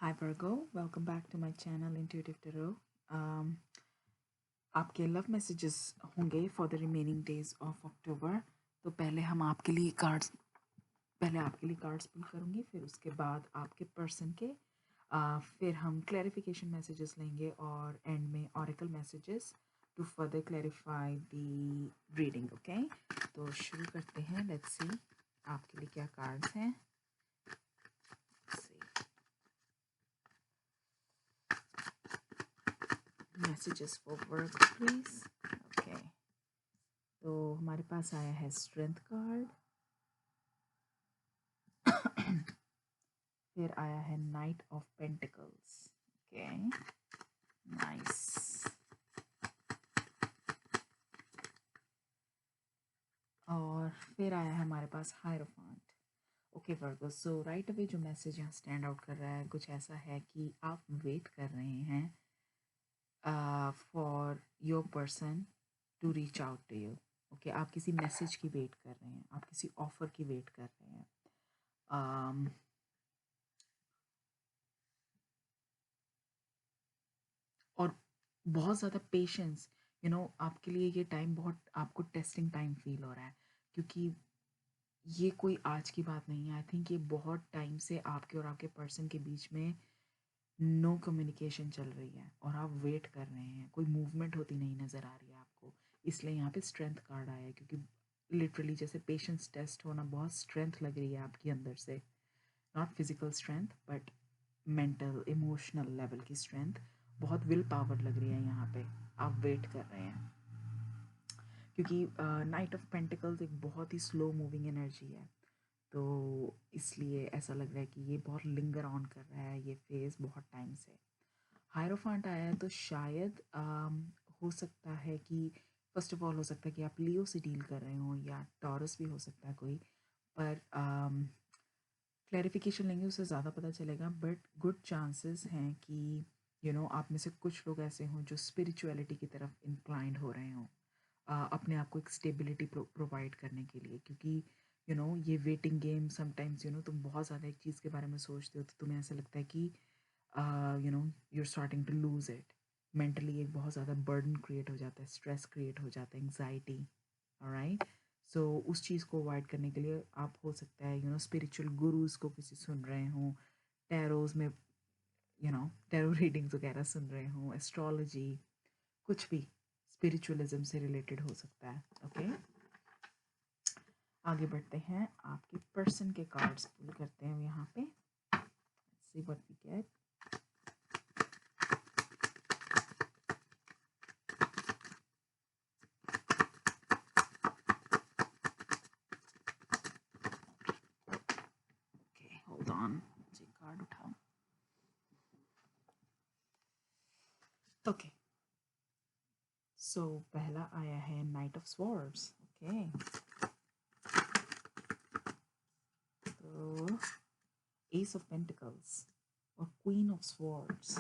Hi Virgo, welcome back to my channel Intuitive Tarot. Um, आपके love messages होंगे for the remaining days of October. तो पहले आपके लिए कार्ड्स पुल करूँगी, फिर उसके बाद आपके पर्सन के फिर हम क्लैरिफिकेशन मैसेजेस लेंगे और एंड में oracle messages to further clarify the reading. Okay, तो शुरू करते हैं। लेट्स सी आपके लिए क्या कार्ड्स हैं। Messages for work please. Okay, तो हमारे पास आया है स्ट्रेंथ कार्ड, फिर आया है knight of pentacles. Okay, nice. और फिर आया है हमारे पास हायरोफांट। ओके वर्गो, सो राइट अवे जो मैसेज यहाँ स्टैंड आउट कर रहा है कुछ ऐसा है कि आप वेट कर रहे हैं for your person to reach out to you. Okay, आप किसी मैसेज की वेट कर रहे हैं, आप किसी ऑफर की वेट कर रहे हैं। और बहुत ज़्यादा पेशेंस, आपके लिए ये टाइम बहुत आपको टेस्टिंग टाइम फील हो रहा है, क्योंकि ये कोई आज की बात नहीं है। आई थिंक ये बहुत टाइम से आपके और आपके पर्सन के बीच में नो कम्युनिकेशन चल रही है और आप वेट कर रहे हैं, कोई मूवमेंट होती नहीं नज़र आ रही है आपको। इसलिए यहाँ पे स्ट्रेंथ कार्ड आया है, क्योंकि लिटरली जैसे पेशेंस टेस्ट होना, बहुत स्ट्रेंथ लग रही है आपके अंदर से। Not physical strength but mental emotional level की स्ट्रेंथ, बहुत विल पावर लग रही है यहाँ पे। आप वेट कर रहे हैं क्योंकि नाइट ऑफ पेंटिकल्स एक बहुत ही स्लो मूविंग एनर्जी है, तो इसलिए ऐसा लग रहा है कि ये बहुत लिंगर ऑन कर रहा है ये फेज बहुत टाइम से। हायरोफांट आया है, तो शायद हो सकता है कि फर्स्ट ऑफ ऑल हो सकता है कि आप लियो से डील कर रहे हो, या टॉरस भी हो सकता है कोई, पर क्लैरिफिकेशन लेंगे उससे ज़्यादा पता चलेगा। बट गुड चांसेस हैं कि आप में से कुछ लोग ऐसे हों जो स्पिरिचुअलिटी की तरफ इंक्लाइंड हो रहे हों, अपने आप को एक स्टेबिलिटी प्रोवाइड करने के लिए। क्योंकि ये वेटिंग गेम समटाइम्स, तुम बहुत ज़्यादा एक चीज़ के बारे में सोचते हो तो तुम्हें ऐसा लगता है कि you are starting to lose it. Mentally एक बहुत ज़्यादा बर्डन क्रिएट हो जाता है, स्ट्रेस क्रिएट हो जाता है, एंग्जाइटी। ऑलराइट, सो उस चीज़ को अवॉइड करने के लिए आप हो सकता है स्पिरिचुअल गुरुज को किसी सुन रहे हों, टैरोज में टैरो रीडिंग्स वगैरह सुन रहे हों, एस्ट्रोलॉजी, कुछ भी स्पिरिचुअलिज्म से रिलेटेड हो सकता है। ओके, आगे बढ़ते हैं, आपके पर्सन के कार्ड्स पुल करते हैं यहाँ पे। See what we get. Okay, hold on, मुझे कार्ड उठाओ। ओके, सो पहला आया है नाइट ऑफ स्वॉर्ड्स। ओके, तो एस ऑफ पेंटिकल्स और queen of swords.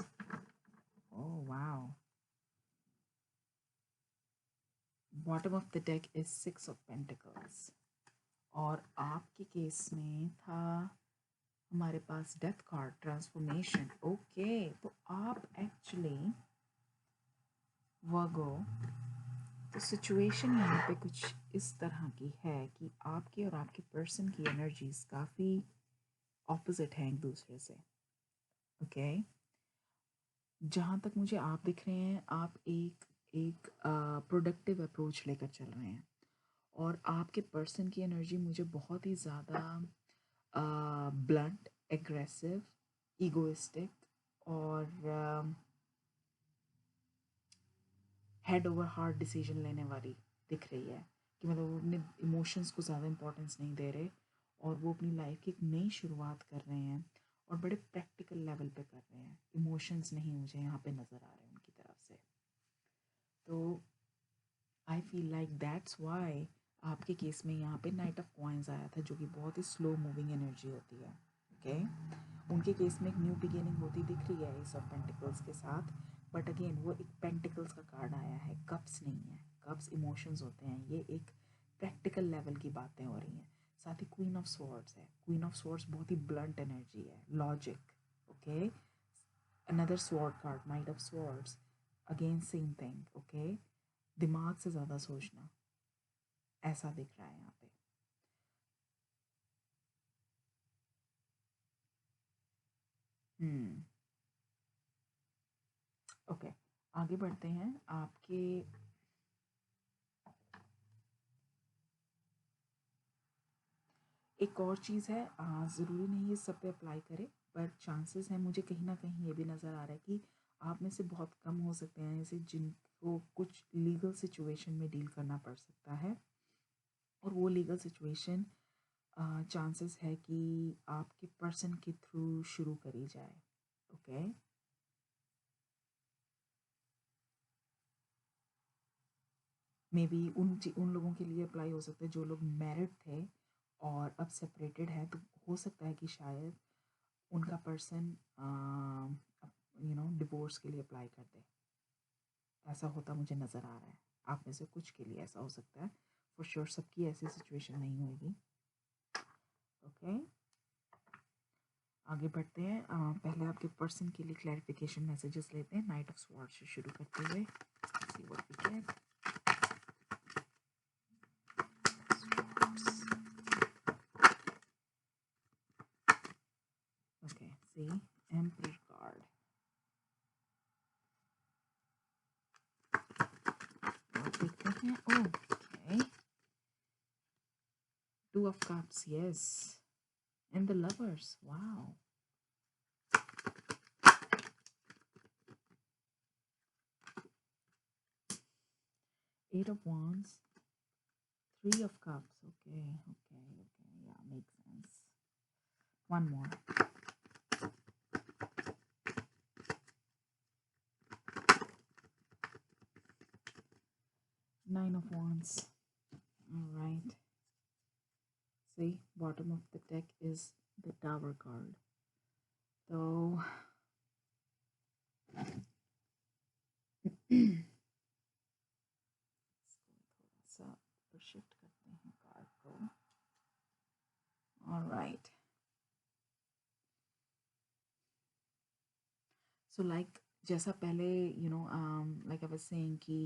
Oh wow, bottom of the deck is six of pentacles, और आपके केस में था हमारे पास डेथ कार्ड, ट्रांसफॉर्मेशन। ओके, तो आप एक्चुअली वर्गो, तो सिचुएशन यहाँ पे कुछ इस तरह की है कि आपके और आपके पर्सन की एनर्जीज काफ़ी ऑपोजिट हैं एक दूसरे से। ओके, जहाँ तक मुझे आप दिख रहे हैं, आप एक एक प्रोडक्टिव अप्रोच लेकर चल रहे हैं, और आपके पर्सन की एनर्जी मुझे बहुत ही ज़्यादा ब्लंट, एग्रेसिव, ईगोइस्टिक और हेड ओवर हार्ट डिसीजन लेने वाली दिख रही है। कि मतलब वो अपने इमोशंस को ज़्यादा इंपॉर्टेंस नहीं दे रहे, और वो अपनी लाइफ की एक नई शुरुआत कर रहे हैं, और बड़े प्रैक्टिकल लेवल पे कर रहे हैं। इमोशंस नहीं मुझे यहाँ पे नज़र आ रहे हैं उनकी तरफ से। तो I feel like that's why आपके केस में यहाँ पे नाइट ऑफ कॉइंस आया था, जो कि बहुत ही स्लो मूविंग एनर्जी होती है। ओके, उनके केस में एक न्यू बिगिनिंग होती दिख रही है इस ऑफ पेंटिकल्स के साथ, बट अगेन वो एक पेंटिकल्स का कार्ड आया है, कप्स नहीं है। कप्स इमोशंस होते हैं, ये एक प्रैक्टिकल लेवल की बातें हो रही हैं। साथ ही क्वीन ऑफ स्वॉर्ड्स है। क्वीन ऑफ स्वॉर्ड्स बहुत ही ब्लंट एनर्जी है, logic. Okay, another sword card, night of swords, again same thing, okay. दिमाग से ज़्यादा सोचना, ऐसा दिख रहा है यहाँ पे। ओके, आगे बढ़ते हैं। आपके एक और चीज़ है, ज़रूरी नहीं ये सब पे अप्लाई करे, पर चांसेस हैं, मुझे कहीं ना कहीं ये भी नज़र आ रहा है कि आप में से बहुत कम हो सकते हैं ऐसे जिनको कुछ लीगल सिचुएशन में डील करना पड़ सकता है, और वो लीगल सिचुएशन चांसेस है कि आपके पर्सन के थ्रू शुरू करी जाए, ओके। मे बी उन लोगों के लिए अप्लाई हो सकता है जो लोग मैरिड थे और अब सेपरेटेड हैं, तो हो सकता है कि शायद उनका पर्सन डिवोर्स के लिए अप्लाई कर दे। ऐसा होता मुझे नज़र आ रहा है, आप में से कुछ के लिए ऐसा हो सकता है, फॉर श्योर सबकी ऐसी सिचुएशन नहीं होगी, ओके। आगे बढ़ते हैं। पहले आपके पर्सन के लिए क्लैरिफिकेशन मैसेजेस लेते हैं, नाइट ऑफ स्वॉर्ड्स से शुरू करते हुए। See what we get. Okay, see emperor card, देखते हैं। Okay, two of cups, yes, and the lovers, wow. Eight of Wands, Three of Cups. Okay, yeah, makes sense. One more. Nine of Wands. All right. See, bottom of the deck is the Tower card. So, थोड़ा सा shift करते हैं card को। All right. So like जैसा पहले like I was saying कि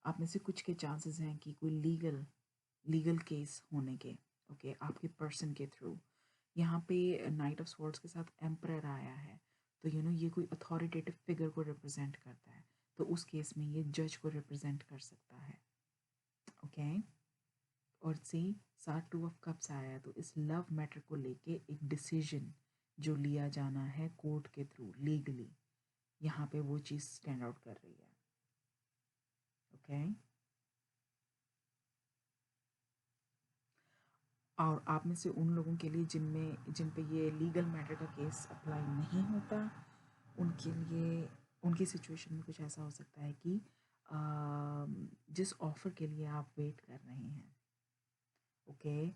आप में से कुछ के चांसेस हैं कि कोई लीगल केस होने के, ओके, आपके पर्सन के थ्रू। यहाँ पे नाइट ऑफ स्वॉर्ड्स के साथ एम्परर आया है, तो ये कोई अथॉरिटेटिव फिगर को रिप्रेजेंट करता है, तो उस केस में ये जज को रिप्रेजेंट कर सकता है, ओके। और सी, साथ टू ऑफ कप्स आया है, तो इस लव मैटर को लेके एक डिसीजन जो लिया जाना है कोर्ट के थ्रू लीगली, यहाँ पे वो चीज़ स्टैंड आउट कर रही है, ओके। और आप में से उन लोगों के लिए जिन पे ये लीगल मैटर का केस अप्लाई नहीं होता, उनके लिए उनकी सिचुएशन में कुछ ऐसा हो सकता है कि जिस ऑफ़र के लिए आप वेट कर रहे हैं, ओके,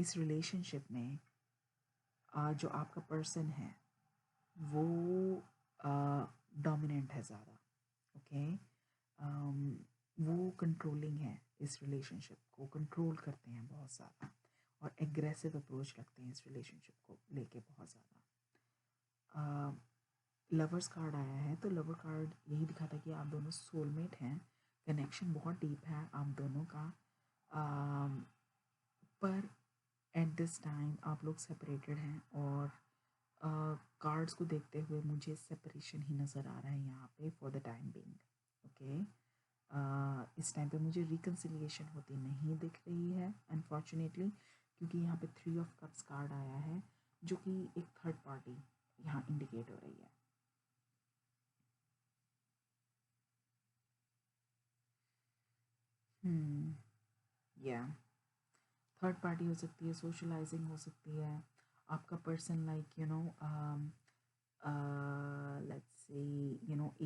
इस रिलेशनशिप में जो आपका पर्सन है वो डोमिनेंट है ज़्यादा, ओके। वो कंट्रोलिंग है, इस रिलेशनशिप को कंट्रोल करते हैं बहुत ज़्यादा, और एग्रेसिव अप्रोच रखते हैं इस रिलेशनशिप को लेके बहुत ज़्यादा। लवर्स कार्ड आया है, तो लवर कार्ड यही दिखाता है कि आप दोनों सोलमेट हैं, कनेक्शन बहुत डीप है आप दोनों का, पर एट दिस टाइम आप लोग सेपरेटेड हैं, और कार्ड्स को देखते हुए मुझे सेपरेशन ही नज़र आ रहा है यहाँ पे for the time being, okay. इस टाइम पे मुझे रिकन्सिलिएशन होती नहीं दिख रही है अनफॉर्चुनेटली, क्योंकि यहाँ पे थ्री ऑफ कप्स कार्ड आया है जो कि एक थर्ड पार्टी यहाँ इंडिकेट हो रही है। या थर्ड पार्टी हो सकती है, सोशलाइजिंग हो सकती है, आपका person like let's say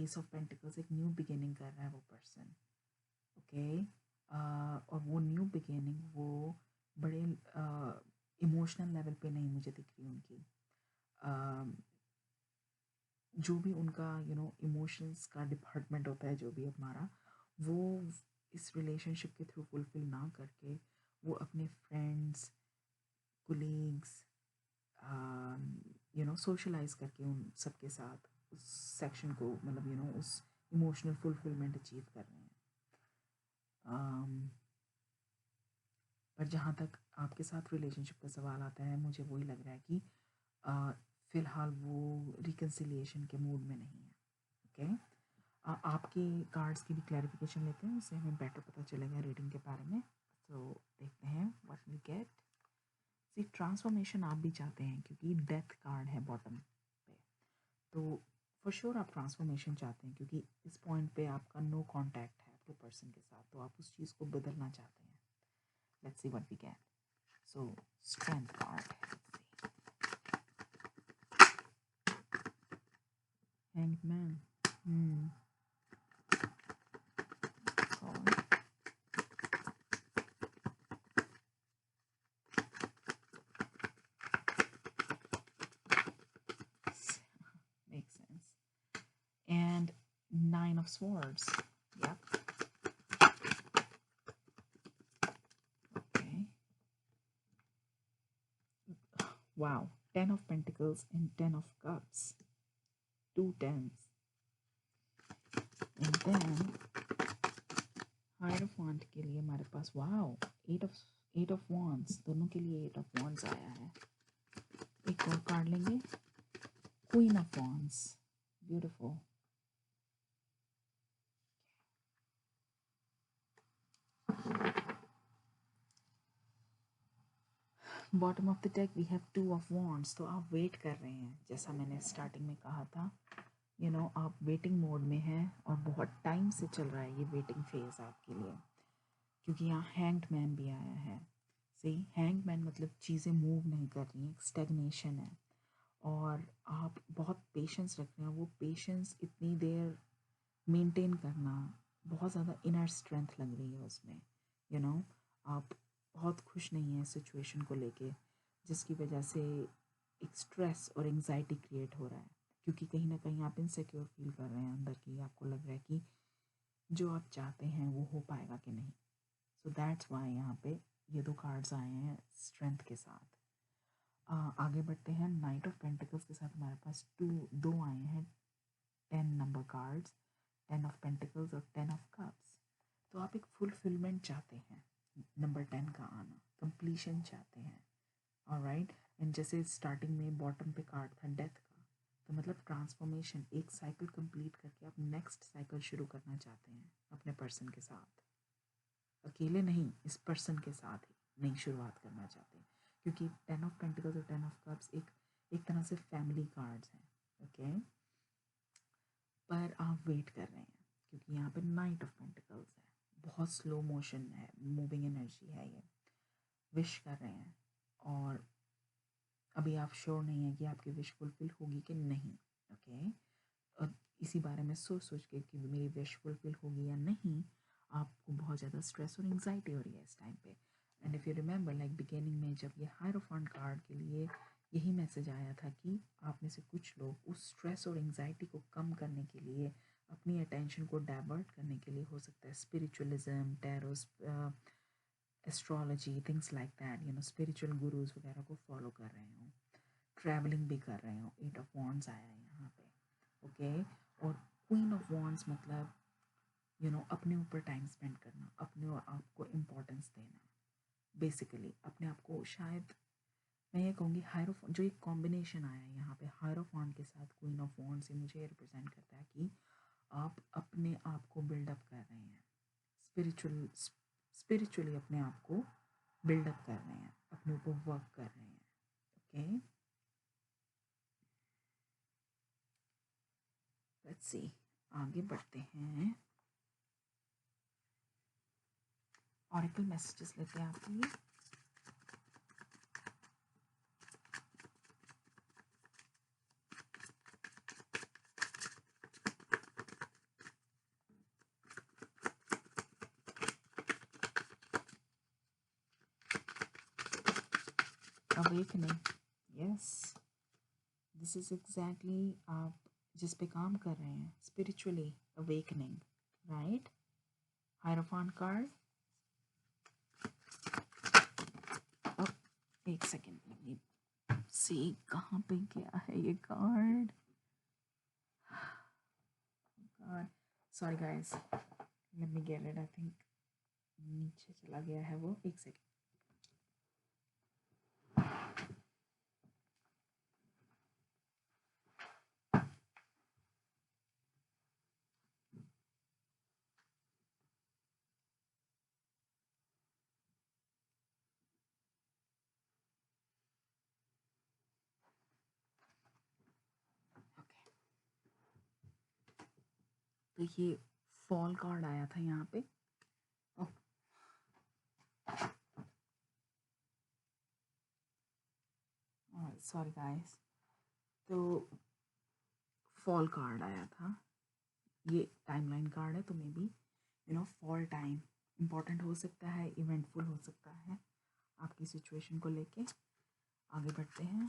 S of pentacles, एक न्यू बिगिनिंग कर रहा है वो पर्सन, ओके। और वो न्यू बिगिनिंग वो बड़े इमोशनल लेवल पे नहीं मुझे दिख रही उनकी, जो भी उनका इमोशंस का डिपार्टमेंट होता है, जो भी हमारा, वो इस रिलेशनशिप के थ्रू फुलफिल ना करके वो अपने फ्रेंड्स, कोलीग्स, सोशलाइज करके उन सबके साथ उस सेक्शन को, मतलब उस इमोशनल फुलफिलमेंट अचीव कर रहे हैं। पर जहाँ तक आपके साथ रिलेशनशिप का सवाल आता है, मुझे वही लग रहा है कि फ़िलहाल वो रिकन्सिलिएशन के मूड में नहीं है। ओके, आपके कार्ड्स की भी क्लैरिफिकेशन लेते हैं, उससे हमें बेटर पता चलेगा रीडिंग के बारे में। तो देखते हैं what we get. See, transformation आप भी चाहते हैं क्योंकि डेथ कार्ड है बॉटम पे, तो फॉर श्योर आप ट्रांसफॉर्मेशन चाहते हैं क्योंकि इस पॉइंट पे आपका नो कांटेक्ट है अपने पर्सन के साथ, तो आप उस चीज़ को बदलना चाहते हैं। Let's see what we get. So strength card, hangman, makes sense. And 9 of Swords. Yep. Okay. Wow. 10 of Pentacles and 10 of Cups. 2 10s. And then Hierophant के लिए हमारे पास wow 8 of Wands, दोनों के लिए 8 of Wands आया है। एक और कार्ड लेंगे, Queen of Wands. Beautiful. Bottom of the deck we have 2 of wands. तो आप वेट कर रहे हैं, जैसा मैंने स्टार्टिंग में कहा था, आप वेटिंग मोड में हैं और बहुत टाइम से चल रहा है ये वेटिंग फेज आपके लिए, क्योंकि यहाँ हैंग्ड मैन भी आया है। सही, हैंग्ड मैन मतलब चीज़ें मूव नहीं कर रही हैं, स्टेगनेशन है, और आप बहुत पेशेंस रख रहे हैं। वो पेशेंस इतनी देर मेंटेन करना, बहुत ज़्यादा इनर स्ट्रेंथ लग रही है उसमें। आप बहुत खुश नहीं हैं सिचुएशन को लेके, जिसकी वजह से एक स्ट्रेस और एंजाइटी क्रिएट हो रहा है, क्योंकि कहीं ना कहीं आप इनसिक्योर फील कर रहे हैं अंदर की। आपको लग रहा है कि जो आप चाहते हैं वो हो पाएगा कि नहीं। सो दैट्स वाई यहाँ पे ये 2 कार्ड्स आए हैं स्ट्रेंथ के साथ। आगे बढ़ते हैं। नाइट ऑफ पेंटिकल्स के साथ हमारे पास दो आए हैं 10 नंबर कार्ड्स, 10 ऑफ पेंटिकल्स और 10 ऑफ कप्स। तो आप एक फुलफिलमेंट चाहते हैं, नंबर 10 का आना, कंप्लीशन चाहते हैं। ऑलराइट, एंड जैसे स्टार्टिंग में बॉटम पे कार्ड था डेथ का, तो मतलब ट्रांसफॉर्मेशन, एक साइकिल कंप्लीट करके आप नेक्स्ट साइकिल शुरू करना चाहते हैं अपने पर्सन के साथ। अकेले नहीं, इस पर्सन के साथ ही नई शुरुआत करना चाहते हैं, क्योंकि 10 ऑफ पेंटिकल्स और 10 ऑफ कप्स एक तरह से फैमिली कार्ड्स हैं। ओके, पर आप वेट कर रहे हैं क्योंकि यहाँ पे नाइट ऑफ पेंटिकल्स है, बहुत स्लो मोशन है, मूविंग एनर्जी है, ये विश कर रहे हैं, और अभी आप श्योर नहीं है कि आपकी विश फुलफिल होगी कि नहीं। ओके, और इसी बारे में सोच सोच के कि मेरी विश फुलफिल होगी या नहीं, आपको बहुत ज़्यादा स्ट्रेस और एंजाइटी हो रही है इस टाइम पे। And if you remember, like beginning में जब ये हायरोफेंट कार्ड के लिए यही मैसेज आया था कि आप में से कुछ लोग उस स्ट्रेस और एंजाइटी को कम करने के लिए, अपनी अटेंशन को डाइवर्ट करने के लिए, हो सकता है spiritualism, tarots, astrology, things like that, spiritual gurus वगैरह को फॉलो कर रहे हो, ट्रैवलिंग भी कर रहे हो। 8 ऑफ वॉन्ड्स आया है यहाँ पे। ओके, और क्वीन ऑफ वॉन्ड्स मतलब अपने ऊपर टाइम स्पेंड करना, अपने आप को इम्पोर्टेंस देना, बेसिकली अपने आप को। शायद मैं ये कहूँगी हायरोफॉन्ट, जो एक कॉम्बिनेशन आया है यहाँ पे हायरोफॉन्ट के साथ क्वीन ऑफ वॉन्ड्स, से मुझे रिप्रेजेंट करता है कि आप अपने आप को बिल्डअप कर रहे हैं, स्पिरिचुअली अपने आप को बिल्डअप कर रहे हैं, अपने ऊपर वर्क कर रहे हैं। ओके, लेट्स सी, आगे बढ़ते हैं। ऑरेकल मैसेजेस लेते हैं आपके लिए। Awakening, yes, this is exactly आप जिस पे काम कर रहे हैं, spiritually awakening, right. Hierophant card, अब एक सेकेंड सी कहाँ पे गया है ये card. God. Sorry guys, let me get it. I think नीचे चला गया है वो, एक सेकेंड. तो ये फॉल कार्ड आया था यहाँ पे. Sorry guys. तो फॉल कार्ड आया था. ये टाइमलाइन कार्ड है, तो may be fall time important हो सकता है, इवेंटफुल हो सकता है आपकी सिचुएशन को लेके. आगे बढ़ते हैं.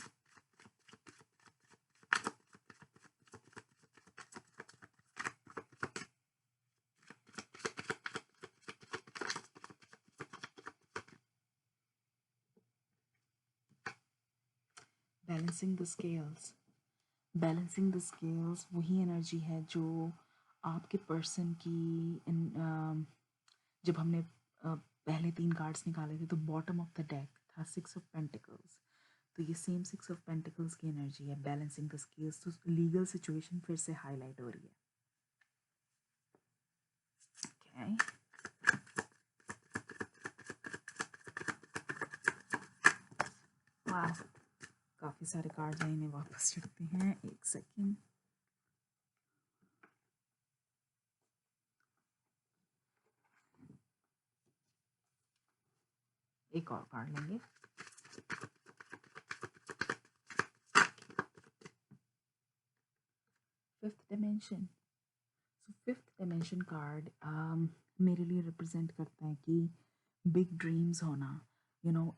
Balancing the scales. Balancing the scales वही एनर्जी है जो आपके पर्सन की जब हमने पहले 3 कार्ड्स निकाले थे तो बॉटम ऑफ द डेक था 6 ऑफ पेंटिकल्स. तो ये सेम 6 ऑफ पेंटिकल्स की एनर्जी है. बैलेंसिंग द स्केल्स, तो लीगल सिचुएशन फिर से हाईलाइट हो रही है. Okay. वाह, काफ़ी सारे कार्ड हैं, इन्हें वापस रखते हैं. एक सेकेंड. एक और कार्ड लेंगे. Fifth dimension. So fifth dimension card मेरे लिए रिप्रेजेंट करता है कि बिग ड्रीम्स होना,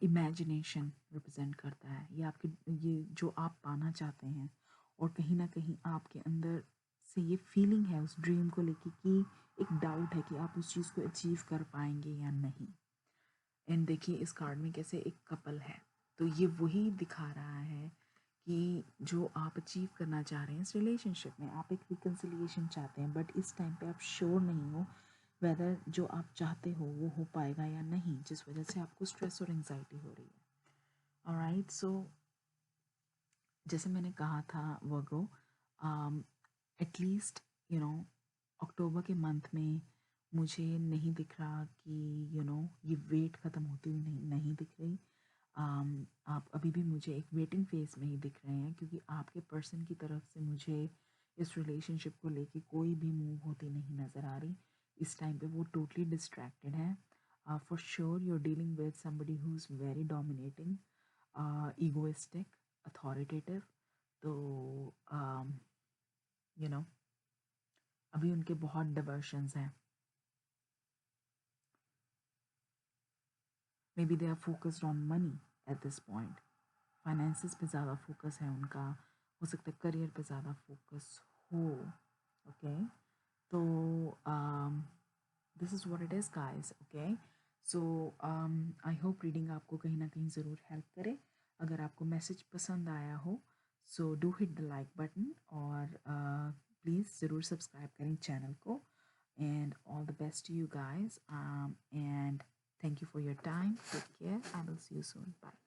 इमेजिनेशन रिप्रेजेंट करता है. ये आपके, ये जो आप पाना चाहते हैं, और कहीं ना कहीं आपके अंदर से ये फीलिंग है उस ड्रीम को लेके कि एक डाउट है कि आप उस चीज़ को अचीव कर पाएंगे या नहीं. एंड देखिए इस कार्ड में कैसे एक कपल है, तो ये वही दिखा रहा है कि जो आप अचीव करना चाह रहे हैं इस रिलेशनशिप में, आप एक रिकन्सिलिएशन चाहते हैं, बट इस टाइम पे आप श्योर नहीं हो वेदर जो आप चाहते हो वो हो पाएगा या नहीं, जिस वजह से आपको स्ट्रेस और एंजाइटी हो रही है. ऑलराइट. सो जैसे मैंने कहा था वर्गो, एटलीस्ट अक्टूबर के मंथ में मुझे नहीं दिख रहा कि ये वेट ख़त्म होती हुई नहीं दिख रही. आप अभी भी मुझे एक वेटिंग फेज में ही दिख रहे हैं, क्योंकि आपके पर्सन की तरफ से मुझे इस रिलेशनशिप को लेके कोई भी मूव होती नहीं नज़र आ रही. इस टाइम पे वो टोटली डिस्ट्रैक्टेड है. For sure you are dealing with somebody who is very dominating, egoistic, authoritative. तो यू नो अभी उनके बहुत डिवर्शंस हैं. Maybe they are focused on money at this point. Finances पे ज़्यादा फोकस है उनका. हो सकता है करियर पे ज़्यादा फोकस हो. ओके. तो this is what it is guys. Okay. So I hope reading आपको कहीं ना कहीं ज़रूर हेल्प करे. अगर आपको मैसेज पसंद आया हो so do hit the like button, और प्लीज़ ज़रूर सब्सक्राइब करें चैनल को. And all the best to you guys. And thank you for your time. Take care. I will see you soon. Bye.